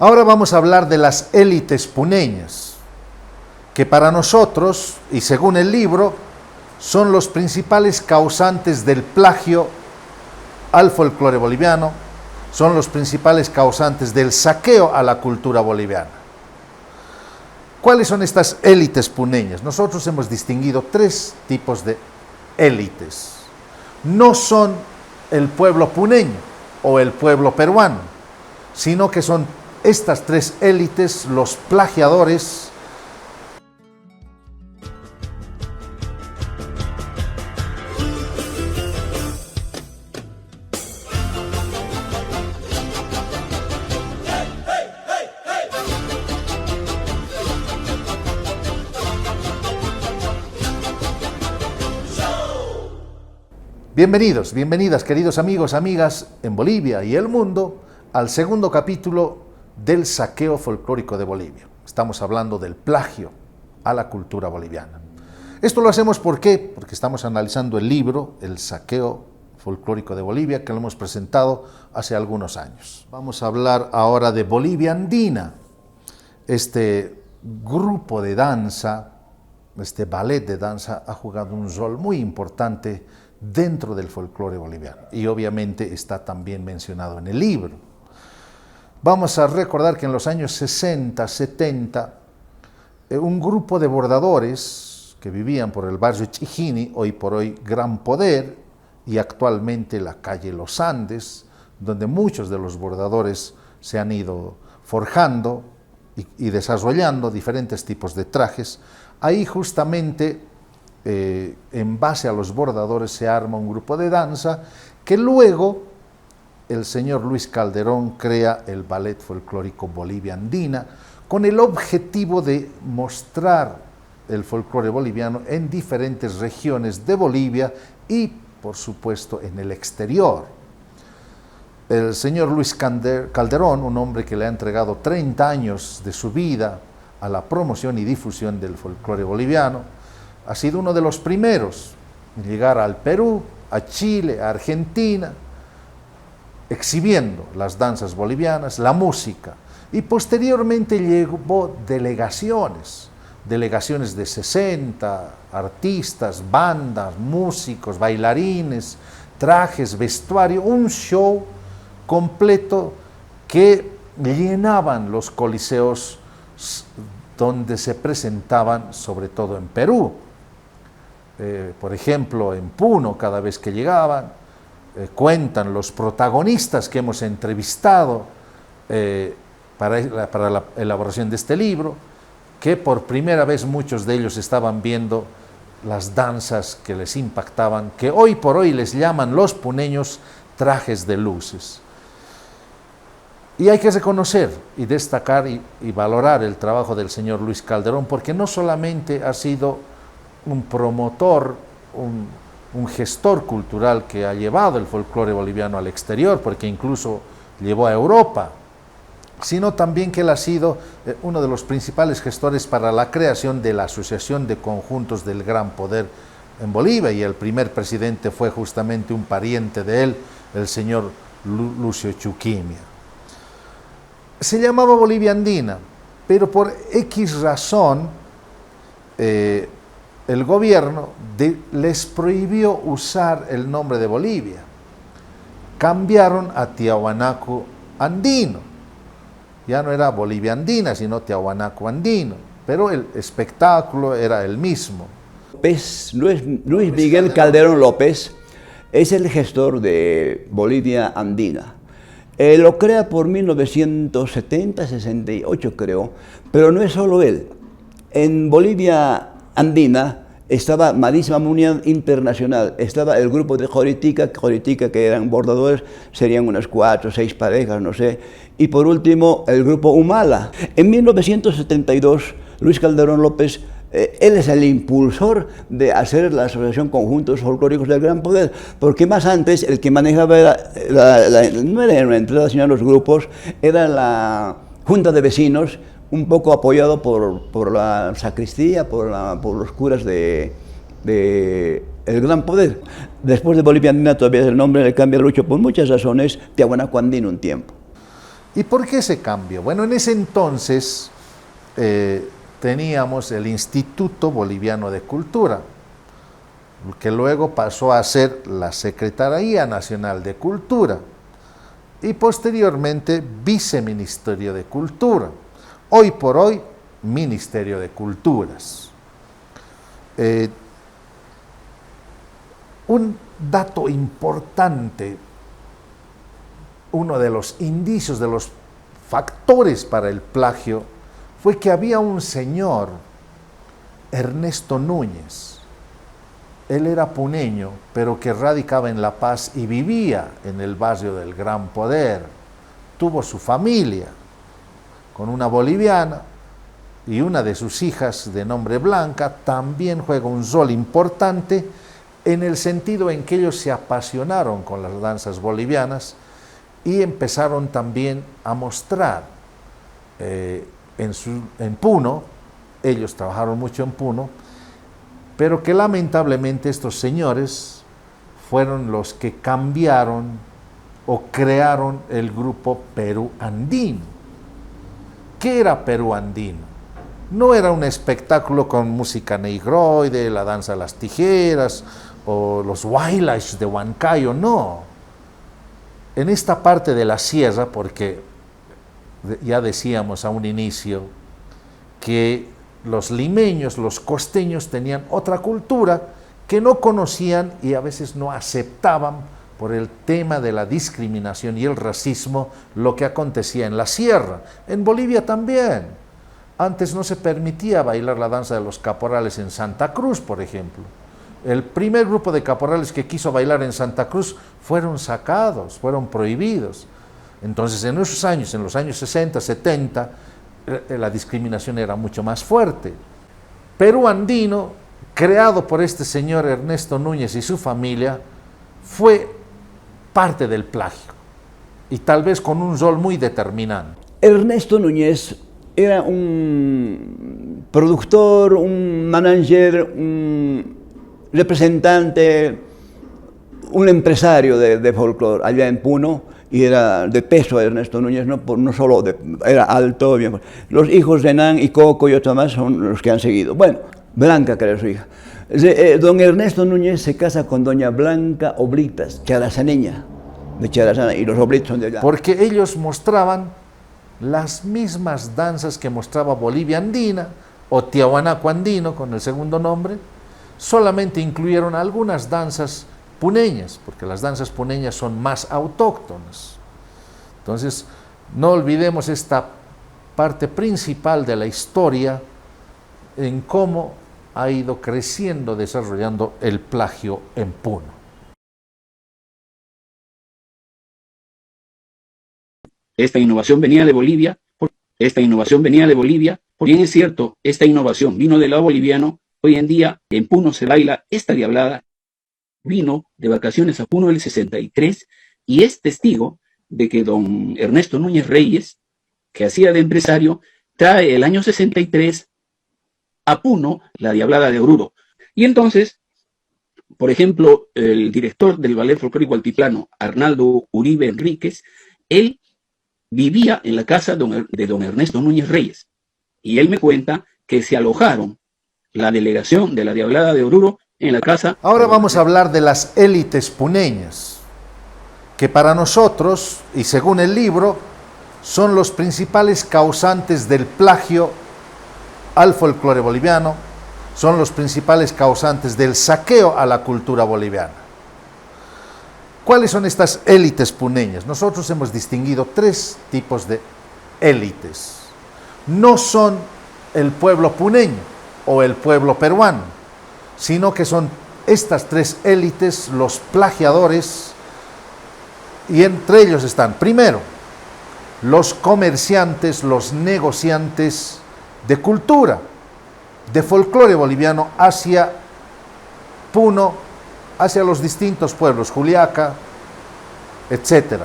Ahora vamos a hablar de las élites puneñas, que para nosotros, y según el libro, son los principales causantes del plagio al folclore boliviano, son los principales causantes del saqueo a la cultura boliviana. ¿Cuáles son estas élites puneñas? Nosotros hemos distinguido tres tipos de élites. No son el pueblo puneño o el pueblo peruano, sino que son estas tres élites los plagiadores Bienvenidos, bienvenidas, queridos amigos, amigas en Bolivia y el mundo, al segundo capítulo del saqueo folclórico de Bolivia. Estamos hablando del plagio a la cultura boliviana. Esto lo hacemos ¿por qué? Porque estamos analizando el libro, El saqueo folclórico de Bolivia, que lo hemos presentado hace algunos años. Vamos a hablar ahora de Bolivia Andina, este grupo de danza, este ballet de danza ha jugado un rol muy importante dentro del folclore boliviano y obviamente está también mencionado en el libro. Vamos a recordar que en los años 60, 70, un grupo de bordadores que vivían por el barrio Chijini, hoy por hoy Gran Poder, y actualmente la calle Los Andes, donde muchos de los bordadores se han ido forjando y desarrollando diferentes tipos de trajes. Ahí justamente en base a los bordadores se arma un grupo de danza que luego el señor Luis Calderón crea el ballet folclórico Bolivia Andina con el objetivo de mostrar el folclore boliviano en diferentes regiones de Bolivia y por supuesto en el exterior. El señor Luis Calderón, un hombre que le ha entregado 30 años de su vida a la promoción y difusión del folclore boliviano, ha sido uno de los primeros en llegar al Perú, a Chile, a Argentina, exhibiendo las danzas bolivianas, la música, y posteriormente llevó delegaciones de 60 artistas, bandas, músicos, bailarines, trajes, vestuario, un show completo que llenaban los coliseos donde se presentaban, sobre todo en Perú. Por ejemplo, en Puno, cada vez que llegaban, cuentan los protagonistas que hemos entrevistado para la elaboración de este libro, que por primera vez muchos de ellos estaban viendo las danzas que les impactaban, que hoy por hoy les llaman los puneños trajes de luces. Y hay que reconocer y destacar y valorar el trabajo del señor Luis Calderón, porque no solamente ha sido un promotor, un gestor cultural que ha llevado el folclore boliviano al exterior, porque incluso llevó a Europa, sino también que él ha sido uno de los principales gestores para la creación de la Asociación de Conjuntos del Gran Poder en Bolivia, y el primer presidente fue justamente un pariente de él, el señor Lucio Chuquimia. Se llamaba Bolivia Andina, pero por X razón el gobierno les prohibió usar el nombre de Bolivia. Cambiaron a Tiahuanaco Andino. Ya no era Bolivia Andina, sino Tiahuanaco Andino, pero el espectáculo era el mismo. Luis Miguel Calderón López es el gestor de Bolivia Andina. Lo crea por 1970, 68 creo, pero no es solo él. En Bolivia Andina estaba Marisma Munián Internacional, estaba el grupo de Joritica, que eran bordadores, serían unas 4 o 6 parejas, no sé, y por último el grupo Humala. En 1972, Luis Calderón López, él es el impulsor de hacer la Asociación Conjuntos Folclóricos del Gran Poder, porque más antes el que manejaba no era una entrada, sino los grupos, era la Junta de Vecinos, un poco apoyado por la sacristía, por los curas de el Gran Poder. Después de Bolivia Andina todavía el nombre le cambia Lucho por muchas razones, Tiahuanaco Andino un tiempo. ¿Y por qué ese cambio? Bueno, en ese entonces teníamos el Instituto Boliviano de Cultura, que luego pasó a ser la Secretaría Nacional de Cultura y posteriormente Viceministerio de Cultura. Hoy por hoy, Ministerio de Culturas. Un dato importante, uno de los indicios, de los factores para el plagio, fue que había un señor, Ernesto Núñez. Él era puneño, pero que radicaba en La Paz y vivía en el barrio del Gran Poder. Tuvo su familia con una boliviana y una de sus hijas de nombre Blanca también juega un rol importante en el sentido en que ellos se apasionaron con las danzas bolivianas y empezaron también a mostrar en Puno, ellos trabajaron mucho en Puno, pero que lamentablemente estos señores fueron los que cambiaron o crearon el grupo Perú Andino. ¿Qué era Perú Andino? No era un espectáculo con música negroide, la danza de las tijeras o los bailes de Huancayo, no. En esta parte de la sierra, porque ya decíamos a un inicio que los limeños, los costeños tenían otra cultura que no conocían y a veces no aceptaban por el tema de la discriminación y el racismo lo que acontecía en la sierra. En Bolivia también. Antes no se permitía bailar la danza de los caporales en Santa Cruz, por ejemplo. El primer grupo de caporales que quiso bailar en Santa Cruz fueron sacados, fueron prohibidos. Entonces, en esos años, en los años 60, 70, la discriminación era mucho más fuerte. Perú Andino, creado por este señor Ernesto Núñez y su familia, fue parte del plagio y tal vez con un rol muy determinante. Ernesto Núñez era un productor, un manager, un representante, un empresario de folclore allá en Puno, y era de peso Ernesto Núñez, no solo era alto, bien. Los hijos de Nan y Coco y otros más son los que han seguido. Bueno, Blanca, que era su hija. Don Ernesto Núñez se casa con doña Blanca Oblitas, charazaneña, de Charazana, y los Oblitas son de allá. Porque ellos mostraban las mismas danzas que mostraba Bolivia Andina, o Tiahuanaco Andino, con el segundo nombre, solamente incluyeron algunas danzas puneñas, porque las danzas puneñas son más autóctonas. Entonces, no olvidemos esta parte principal de la historia en cómo ha ido creciendo, desarrollando el plagio en Puno. Esta innovación venía de Bolivia, porque bien es cierto, esta innovación vino del lado boliviano. Hoy en día en Puno se baila esta diablada. Vino de vacaciones a Puno el 63 y es testigo de que don Ernesto Núñez Reyes, que hacía de empresario, trae el año 63 a Puno la diablada de Oruro. Y entonces, por ejemplo, el director del Ballet Folclórico Altiplano, Arnaldo Uribe Enríquez, él vivía en la casa de don Ernesto Núñez Reyes. Y él me cuenta que se alojaron la delegación de la diablada de Oruro en la casa. Ahora vamos a hablar de las élites puneñas, que para nosotros, y según el libro, son los principales causantes del plagio al folclore boliviano, son los principales causantes del saqueo a la cultura boliviana. ¿Cuáles son estas élites puneñas? Nosotros hemos distinguido tres tipos de élites. No son el pueblo puneño o el pueblo peruano, sino que son estas tres élites los plagiadores, y entre ellos están, primero, los comerciantes, los negociantes de cultura, de folclore boliviano hacia Puno, hacia los distintos pueblos, Juliaca, etc.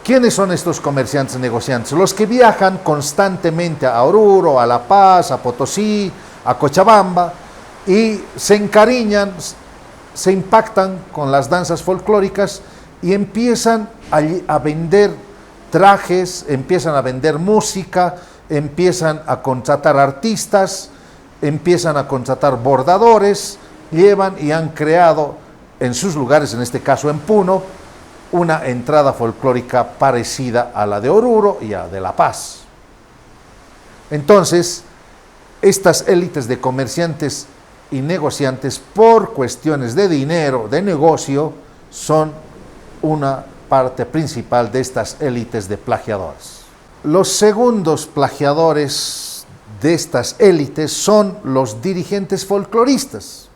¿Quiénes son estos comerciantes negociantes? Los que viajan constantemente a Oruro, a La Paz, a Potosí, a Cochabamba, y se encariñan, se impactan con las danzas folclóricas y empiezan a vender trajes, empiezan a vender música, empiezan a contratar artistas, empiezan a contratar bordadores, llevan y han creado en sus lugares, en este caso en Puno, una entrada folclórica parecida a la de Oruro y a de La Paz. Entonces, estas élites de comerciantes y negociantes, por cuestiones de dinero, de negocio, son una parte principal de estas élites de plagiadores. Los segundos plagiadores de estas élites son los dirigentes folcloristas.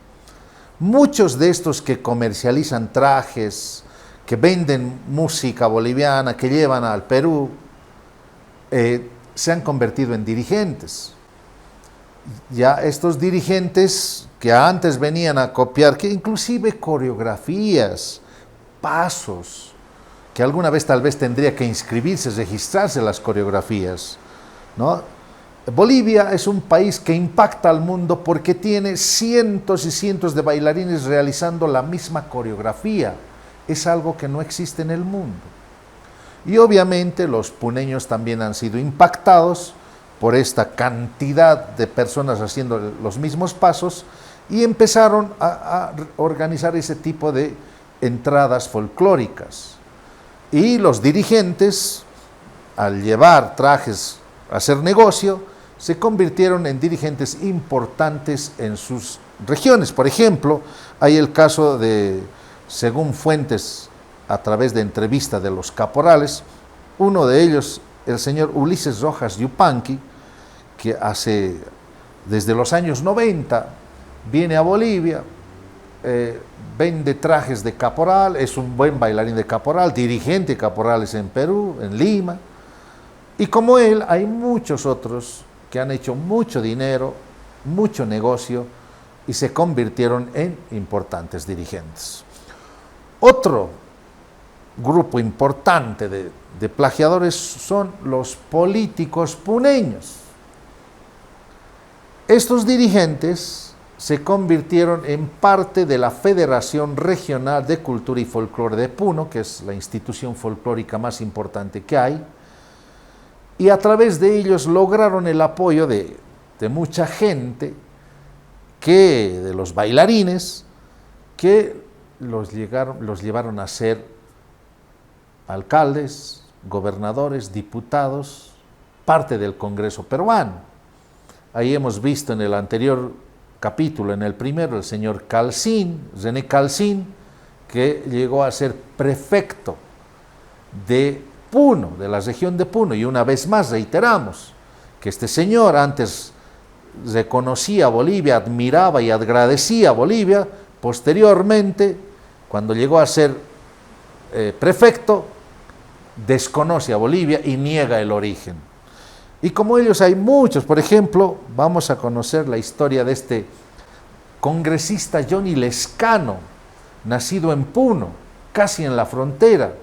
Muchos de estos que comercializan trajes, que venden música boliviana, que llevan al Perú, se han convertido en dirigentes. Ya estos dirigentes que antes venían a copiar, que inclusive coreografías, pasos, que alguna vez tal vez tendría que inscribirse, registrarse las coreografías, ¿no? Bolivia es un país que impacta al mundo porque tiene cientos y cientos de bailarines realizando la misma coreografía. Es algo que no existe en el mundo. Y obviamente los puneños también han sido impactados por esta cantidad de personas haciendo los mismos pasos y empezaron a organizar ese tipo de entradas folclóricas. Y los dirigentes, al llevar trajes a hacer negocio, se convirtieron en dirigentes importantes en sus regiones. Por ejemplo, hay el caso de, según fuentes a través de entrevista de los caporales, uno de ellos, el señor Ulises Rojas Yupanqui, que desde los años 90 viene a Bolivia, vende trajes de caporal, es un buen bailarín de caporal, dirigente de caporales en Perú, en Lima, y como él hay muchos otros que han hecho mucho dinero, mucho negocio y se convirtieron en importantes dirigentes. Otro grupo importante de plagiadores son los políticos puneños. Estos dirigentes se convirtieron en parte de la Federación Regional de Cultura y Folclore de Puno, que es la institución folclórica más importante que hay, y a través de ellos lograron el apoyo de mucha gente, de los bailarines, que los llevaron a ser alcaldes, gobernadores, diputados, parte del Congreso peruano. Ahí hemos visto en el anterior capítulo, en el primero, el señor Calcín, René Calcín, que llegó a ser prefecto de Puno, de la región de Puno, y una vez más reiteramos que este señor antes reconocía a Bolivia, admiraba y agradecía a Bolivia, posteriormente, cuando llegó a ser prefecto, desconoce a Bolivia y niega el origen. Y como ellos hay muchos, por ejemplo, vamos a conocer la historia de este congresista Johnny Lescano, nacido en Puno, casi en la frontera,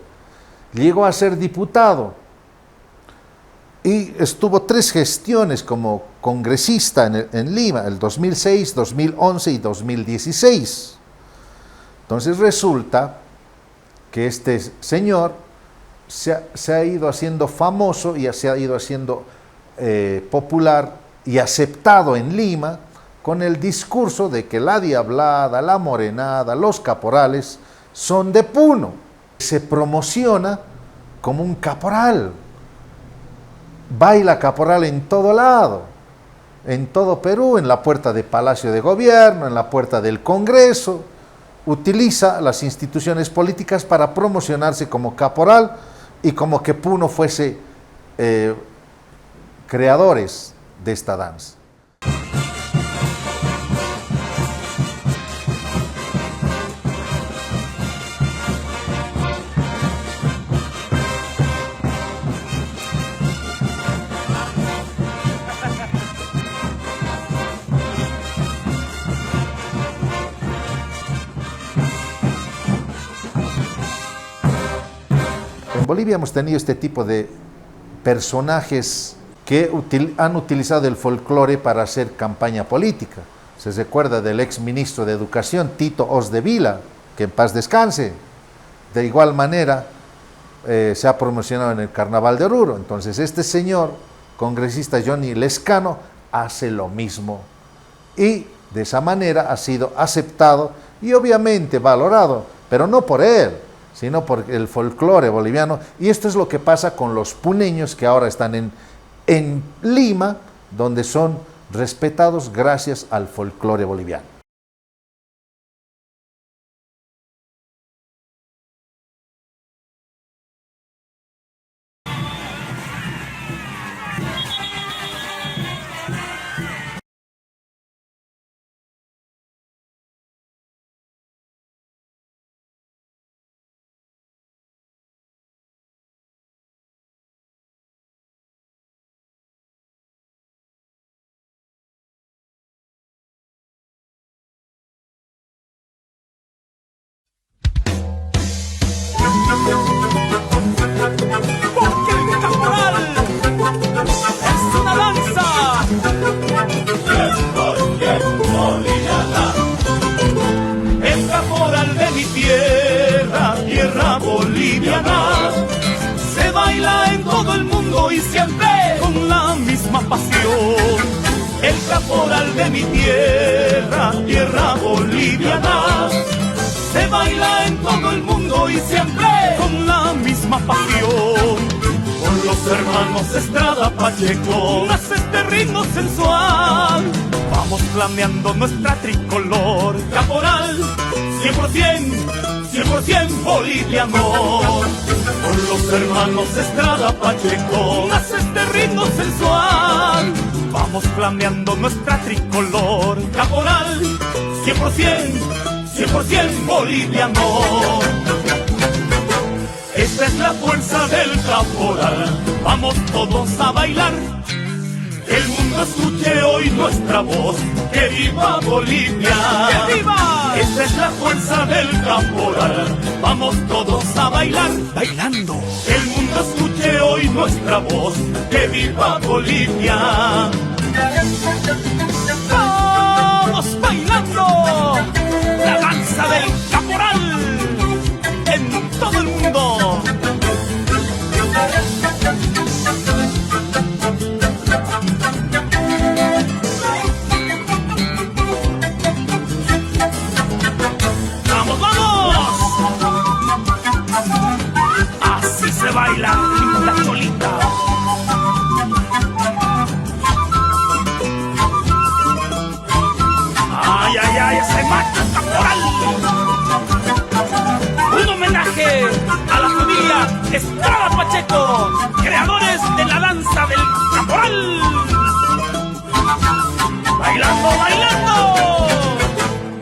llegó a ser diputado y estuvo 3 gestiones como congresista en Lima, el 2006, 2011 y 2016. Entonces resulta que este señor se ha ido haciendo famoso y se ha ido haciendo popular y aceptado en Lima con el discurso de que la diablada, la morenada, los caporales son de Puno. Se promociona como un caporal, baila caporal en todo lado, en todo Perú, en la puerta de Palacio de Gobierno, en la puerta del Congreso, utiliza las instituciones políticas para promocionarse como caporal y como que Puno fuese creadores de esta danza. En Bolivia hemos tenido este tipo de personajes que han utilizado el folclore para hacer campaña política. Se recuerda del ex ministro de Educación, Tito Osdevila, que en paz descanse. De igual manera, se ha promocionado en el Carnaval de Oruro. Entonces este señor congresista Johnny Lescano hace lo mismo y de esa manera ha sido aceptado y obviamente valorado, pero no por él, sino por el folclore boliviano. Y esto es lo que pasa con los puneños que ahora están en Lima, donde son respetados gracias al folclore boliviano. Porque el caporal es una danza. El caporal de mi tierra, tierra boliviana, se baila en todo el mundo y siempre con la misma pasión. El caporal de mi tierra, tierra boliviana, se baila en todo el mundo y siempre con la misma pasión. Con los hermanos Estrada Pacheco nace este ritmo sensual. Vamos flameando nuestra tricolor. Caporal, 100% boliviano. Con los hermanos Estrada Pacheco nace este ritmo sensual. Vamos flameando nuestra tricolor. Caporal, 100% boliviano. Esta es la fuerza del caporal. Vamos todos a bailar. Que el mundo escuche hoy nuestra voz. ¡Que viva Bolivia! ¡Que viva! Esta es la fuerza del caporal. Vamos todos a bailar. Bailando. Que el mundo escuche hoy nuestra voz. ¡Que viva Bolivia! ¡Vamos bailando! La danza del caporal en todo el mundo. ¡Vamos, vamos! Así se baila la cholita. ¡Ay, ay, ay! ¡Se mata el caporal! Un homenaje a la familia Estrada Pacheco, creadores de la danza del caporal. Bailando, bailando.